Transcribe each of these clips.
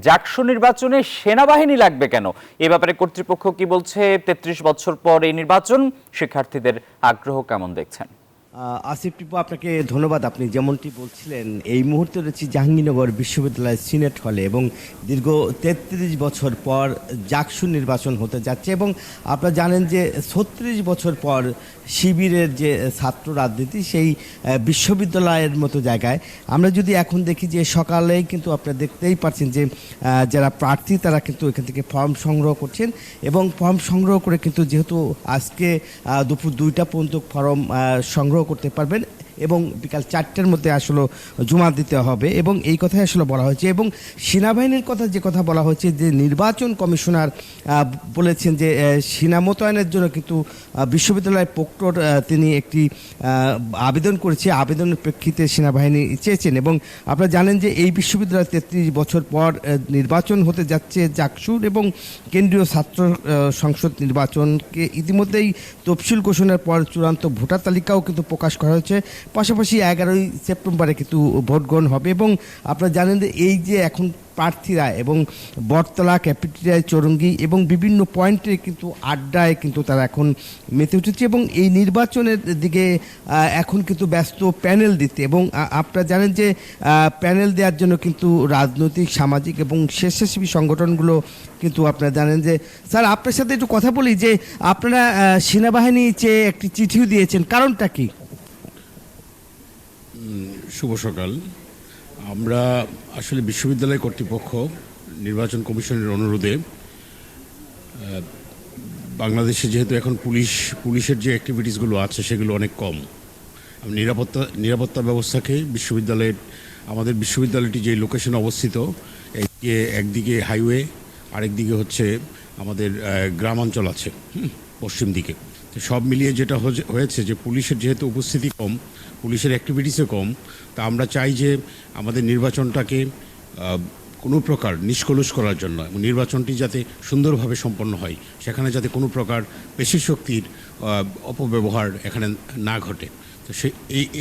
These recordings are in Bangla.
জাকসু নির্বাচনে সেনাবাহিনী লাগবে কেন? এ ব্যাপারে কর্তৃপক্ষ কি বলছে? ৩৩ বছর পর এই নির্বাচন, শিক্ষার্থীদের আগ্রহ কেমন দেখছেন? আসিফ টিপু, আপনাকে ধন্যবাদ। আপনি যেমনটি বলছিলেন, এই মুহূর্তে রয়েছে জাহাঙ্গীরনগর বিশ্ববিদ্যালয়ের সিনেট হলে এবং দীর্ঘ ৩৩ বছর পর জাকসু নির্বাচন হতে যাচ্ছে এবং আপনারা জানেন যে ৩৬ বছর পর শিবিরের যে ছাত্র রাজনীতি সেই বিশ্ববিদ্যালয়ের মতো জায়গায় আমরা যদি এখন দেখি যে সকালেই কিন্তু আপনারা দেখতেই পাচ্ছেন যে যারা প্রার্থী তারা কিন্তু এখান থেকে ফর্ম সংগ্রহ করছেন এবং ফর্ম সংগ্রহ করে কিন্তু যেহেতু আজকে দুপুর ২টা পর্যন্ত ফর্ম সংগ্রহ করতে পারবেন এবং বিকাল ৪টার মধ্যে আসলে জমা দিতে হবে এবং এই কথাই আসলে বলা হয়েছে। এবং সেনাবাহিনীর কথা যে কথা বলা হয়েছে যে নির্বাচন কমিশনার বলেছেন যে সেনা মোতায়েনের জন্য কিন্তু বিশ্ববিদ্যালয় প্রক্টর তিনি একটি আবেদন করেছে, আবেদনের প্রেক্ষিতে সেনাবাহিনী চেয়েছেন। এবং আপনারা জানেন যে এই বিশ্ববিদ্যালয় ৩৩ বছর পর নির্বাচন হতে যাচ্ছে জাকসুর এবং কেন্দ্রীয় ছাত্র সংসদ নির্বাচনকে ইতিমধ্যেই তফসিল ঘোষণার পর চূড়ান্ত ভোটার তালিকাও কিন্তু প্রকাশ করা হয়েছে। পাশাপাশি ১১ই সেপ্টেম্বরে কিন্তু ভোট গ্রহণ হবে এবং আপনারা জানেন যে এই যে এখন প্রার্থীরা এবং বটতলা, ক্যাপিটাল, চৌরঙ্গি এবং বিভিন্ন পয়েন্টে কিন্তু আড্ডায় কিন্তু তারা এখন মেতে উঠেছে এবং এই নির্বাচনের দিকে এখন কিন্তু ব্যস্ত প্যানেল দিতে। এবং আপনারা জানেন যে প্যানেল দেওয়ার জন্য কিন্তু রাজনৈতিক, সামাজিক এবং স্বেচ্ছাসেবী সংগঠনগুলো কিন্তু আপনারা জানেন যে স্যার আপনার সাথে একটু কথা বলি যে আপনারা সেনাবাহিনী চেয়ে একটি চিঠিও দিয়েছেন, কারণটা কি? শুভ সকাল। আমরা আসলে বিশ্ববিদ্যালয় কর্তৃপক্ষ নির্বাচন কমিশনের অনুরোধে বাংলাদেশে যেহেতু এখন পুলিশের যে অ্যাক্টিভিটিসগুলো আছে সেগুলো অনেক কম, নিরাপত্তা ব্যবস্থাকে আমাদের বিশ্ববিদ্যালয়টি যে লোকেশনে অবস্থিত, একদিকে হাইওয়ে, আরেকদিকে হচ্ছে আমাদের গ্রামাঞ্চল আছে পশ্চিম দিকে। তো সব মিলিয়ে যেটা হয়েছে যে পুলিশের যেহেতু উপস্থিতি কম, পুলিশের অ্যাক্টিভিটিসও কম, তা আমরা চাই যে আমাদের নির্বাচনটাকে কোনো প্রকার নিষ্কলুষ করার জন্য এবং নির্বাচনটি যাতে সুন্দরভাবে সম্পন্ন হয়, সেখানে যাতে কোনো প্রকার পেশি শক্তির অপব্যবহার এখানে না ঘটে। তো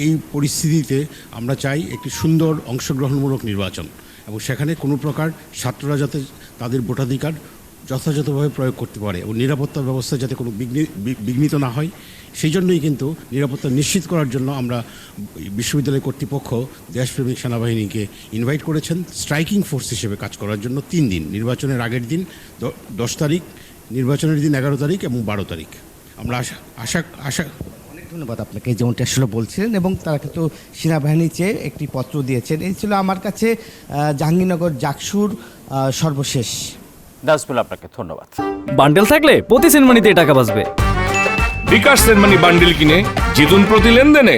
এই পরিস্থিতিতে আমরা চাই একটি সুন্দর অংশগ্রহণমূলক নির্বাচন এবং সেখানে কোনো প্রকার ছাত্ররা যাতে তাদের ভোটাধিকার যথাযথভাবে প্রয়োগ করতে পারে এবং নিরাপত্তা ব্যবস্থা যাতে কোনো বিঘ্নিত না হয়, সেই জন্যই কিন্তু নিরাপত্তা নিশ্চিত করার জন্য আমরা বিশ্ববিদ্যালয় কর্তৃপক্ষ দেশপ্রেমিক সেনাবাহিনীকে ইনভাইট করেছেন স্ট্রাইকিং ফোর্স হিসেবে কাজ করার জন্য ৩ দিন, নির্বাচনের আগের দিন ১০ তারিখ, নির্বাচনের দিন ১১ তারিখ এবং ১২ তারিখ। আমরা আশা অনেক ধন্যবাদ আপনাকে, যেমনটি আসলে বলছিলেন। এবং তারা কিন্তু সেনাবাহিনী চেয়ে একটি পত্র দিয়েছেন। এই ছিল আমার কাছে জাহাঙ্গীরনগর জাকসুর সর্বশেষ। দাসপুল, আপনাকে ধন্যবাদ। বান্ডেল থাকলে প্রতি সেনমানিতে টাকা বাঁচবে। বিকাশ সেনমানি বান্ডেল কিনে জিতুন প্রতি লেনদেনে।